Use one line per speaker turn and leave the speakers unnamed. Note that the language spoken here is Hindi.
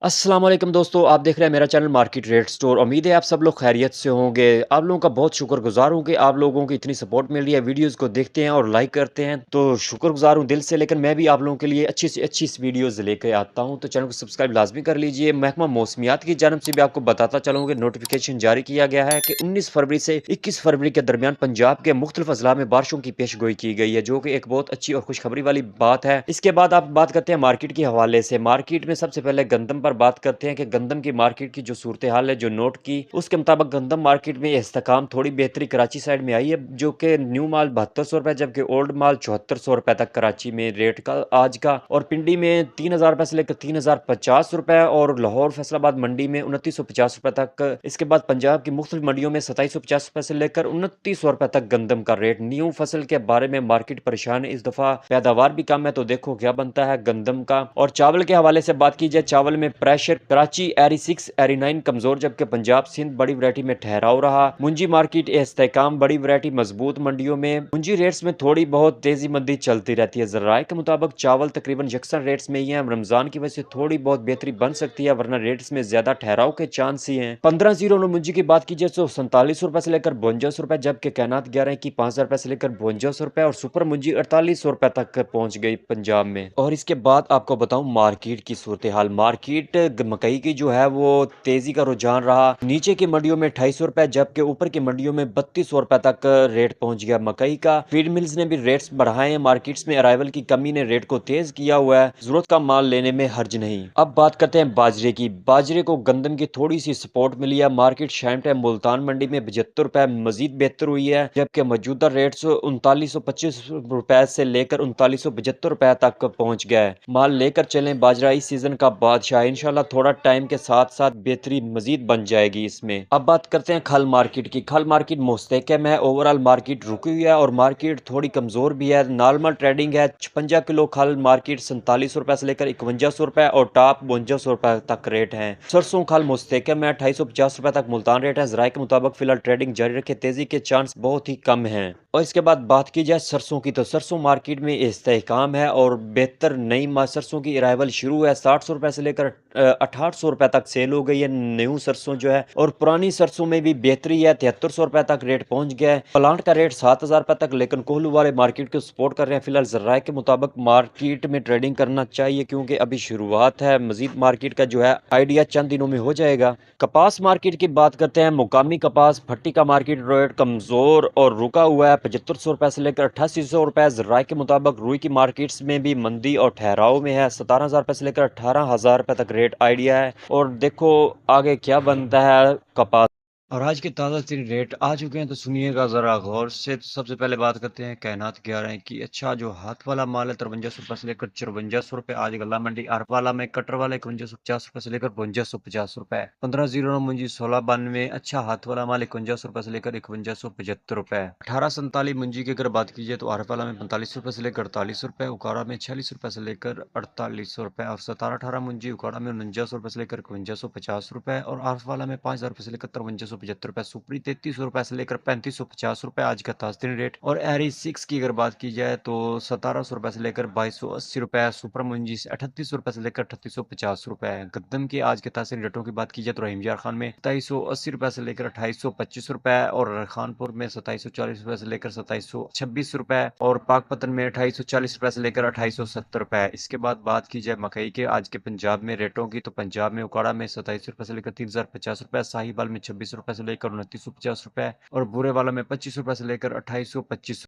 अस्सलाम वालेकुम दोस्तों, आप देख रहे हैं मेरा चैनल मार्केट रेट स्टोर। उम्मीद है आप सब लोग खैरियत से होंगे। आप लोगों का बहुत शुक्रगुज़ार हूँ कि आप लोगों की इतनी सपोर्ट मिल रही है, वीडियोज़ को देखते हैं और लाइक करते हैं, तो शुक्रगुज़ार हूँ दिल से। लेकिन मैं भी आप लोगों के लिए अच्छी से अच्छी वीडियोज़ लेके आता हूँ, तो चैनल को सब्सक्राइब लाज़मी कर लीजिए। महकमा मौसमियात की जानिब से भी आपको बताता चलूँ कि नोटिफिकेशन जारी किया गया है कि 19 फरवरी से 21 फरवरी के दरमियान पंजाब के मुख्तलिफ अज़ला में बारिशों की पेशगोई की गई है, जो कि एक बहुत अच्छी और खुशखबरी वाली बात है। इसके बाद आप बात करते हैं मार्केट के हवाले से। मार्केट में सबसे पहले गंदम पर बात करते हैं कि गंदम की मार्केट की जो सूरत हाल है, जो नोट की, उसके मुताबिक गंदम मार्केट में इस्तेकाम थोड़ी बेहतरी कराची साइड में आई है, जो कि न्यू माल 7200 रुपए, जबकि ओल्ड माल 7400 रुपए तक कराची में रेट का आज का, और पिंडी में 3000 रुपए से लेकर 3050 रुपए, और लाहौर फैसलाबाद मंडी में 2950 रुपए तक। इसके बाद पंजाब की मुख्तलिफ मंडियों में 2750 रुपए से लेकर 2900 रुपए तक गंदम का रेट। न्यू फसल के बारे में मार्केट परेशान है, इस दफा पैदावार भी कम है, तो देखो क्या बनता है गंदम का। और चावल के हवाले से बात की जाए, चावल में प्रेशर कराची एरी 6 एरी 9 कमजोर, जबकि पंजाब सिंध बड़ी वैरायटी में ठहराव रहा। मुंजी मार्केट इस्तेकाम, बड़ी वैरायटी मजबूत मंडियों में। मुंजी रेट्स में थोड़ी बहुत तेजी मंदी चलती रहती है। जराये के मुताबिक चावल तकरीबन यकसन रेट्स में ही है। रमजान की वजह से थोड़ी बहुत बेहतरी बन सकती है, वरना रेट्स में ज्यादा ठहराव के चांस ही हैं। 15 मुंजी की बात की जाए तो 47 रुपए से लेकर 52 रुपए, जबकि कैनात 11 की 5000 रुपए से लेकर 52 रुपए, और सुपर मुंजी 4800 रुपए तक पहुंच गई पंजाब में। और इसके बाद आपको बताऊं मार्केट की सूरत हाल। मार्केट मकई की जो है वो तेजी का रुझान रहा। नीचे की मंडियों में 2800 रुपए, जबकि ऊपर की मंडियों में 3200 रुपए तक रेट पहुंच गया मकई का। फीड मिल्स ने भी रेट्स बढ़ाए हैं। मार्केट्स में अराइवल की कमी ने रेट को तेज किया हुआ है। जरूरत का माल लेने में हर्ज नहीं। अब बात करते हैं बाजरे की। बाजरे को गंदम की थोड़ी सी सपोर्ट मिली है। मार्केट शाम टाइम मुल्तान मंडी में 75 रुपए मजीद बेहतर हुई है, जबकि मौजूदा रेट्स 3925 रुपए से लेकर 3975 रुपए तक पहुंच गया है। माल लेकर चलें, बाजरा इस सीजन का बादशाह है। इंशाल्लाह थोड़ा टाइम के साथ साथ बेहतरी मजीद बन जाएगी इसमें। अब बात करते हैं खल मार्केट की। खल मार्केट मुस्तहकम है, ओवरऑल मार्केट रुकी हुई है और मार्केट थोड़ी कमजोर भी है। नॉर्मल ट्रेडिंग है। 56 किलो खल मार्केट 47 रुपए से लेकर 5100 रुपए, और टॉप 5200 रुपए तक रेट है। सरसों खल मुस्तहकम है, 2850 रुपए तक मुल्तान रेट है। जराये के मुताबिक फिलहाल ट्रेडिंग जारी रखे, तेजी के चांस बहुत ही कम है। और इसके बाद बात की जाए सरसों की, तो सरसों मार्केट में इस्तेहकाम है और बेहतर नई सरसों की अराइवल शुरू है। 700 रुपए से लेकर 6800 रुपए तक सेल हो गई है न्यू सरसों जो है, और पुरानी सरसों में भी बेहतरी है। 7300 रुपए तक रेट पहुंच गया है। प्लांट का रेट 7000 रुपए तक, लेकिन कोहलू वाले मार्केट को सपोर्ट कर रहे हैं। फिलहाल जराये के मुताबिक मार्केट में ट्रेडिंग करना चाहिए, क्योंकि अभी शुरुआत है। मजीद मार्केट का जो है आइडिया चंद दिनों में हो जाएगा। कपास मार्केट की बात करते हैं। मुकामी कपास भट्टी का मार्केट रेट कमजोर और रुका हुआ है, 7500 रुपए से लेकर 8800 रुपए। जराये के मुताबिक रुई की मार्केट्स में भी मंदी और ठहराव में है। 17000 रुपए से लेकर 18000 रुपए तक रेट आइडिया है, और देखो आगे क्या बनता है कपास। और आज के ताज़ा तरीन रेट आ चुके हैं, तो सुनिएगा ज़रा गौर से। तो सबसे पहले बात करते हैं कायनात 11 की। अच्छा, जो हाथ वाला माल है 5300 रुपये से लेकर 5400 रुपये आज गला मंडी। अर्फ वाला में कटर वाला 5150 रुपये से लेकर 5250 रुपये। 1509 मुंजी 1692। अच्छा, हाथ वाला माल 5100 रुपये से लेकर 5175 रुपये। 1847 मुंजी की अगर बात कीजिए तो अर्फ वाला में 45 रुपये से लेकर 48 रुपये, उकाड़ा में 46 रुपये से लेकर 4800 रुपये, और 1718 मुंजी उकाड़ा में 49 रुपये से लेकर 5150 रुपये, और अर्फ वाला में 5000 रुपये से लेकर 5375 रुपये। सुपरी 3300 रुपये से लेकर 3550 रुपये आज का ताज़ा रेट। और एरी 6 की अगर बात की जाए तो 1700 रुपये से लेकर 2280 रुपये। सुपर मुंजी से 3800 रुपये से लेकर 3850 रुपये। गद्दम की आज के ताज़ा रेटों की बात की जाए तो रहीम यार खान में 2780 रुपये से लेकर 2825 रुपये, और खानपुर में 2740 रुपये से लेकर 2726 रुपये, और पाकपतन में 2840 रुपये से लेकर 2870 रुपये। इसके बाद बात की जाए मकई के आज के पंजाब में रेटों की, तो पंजाब में उकाड़ा में 27 रुपये से लेकर 3050 रुपये, साहिवाल में 26 रुपये से लेकर 2950 रुपये, और बुरे वाला में 25 रुपये से लेकर 2825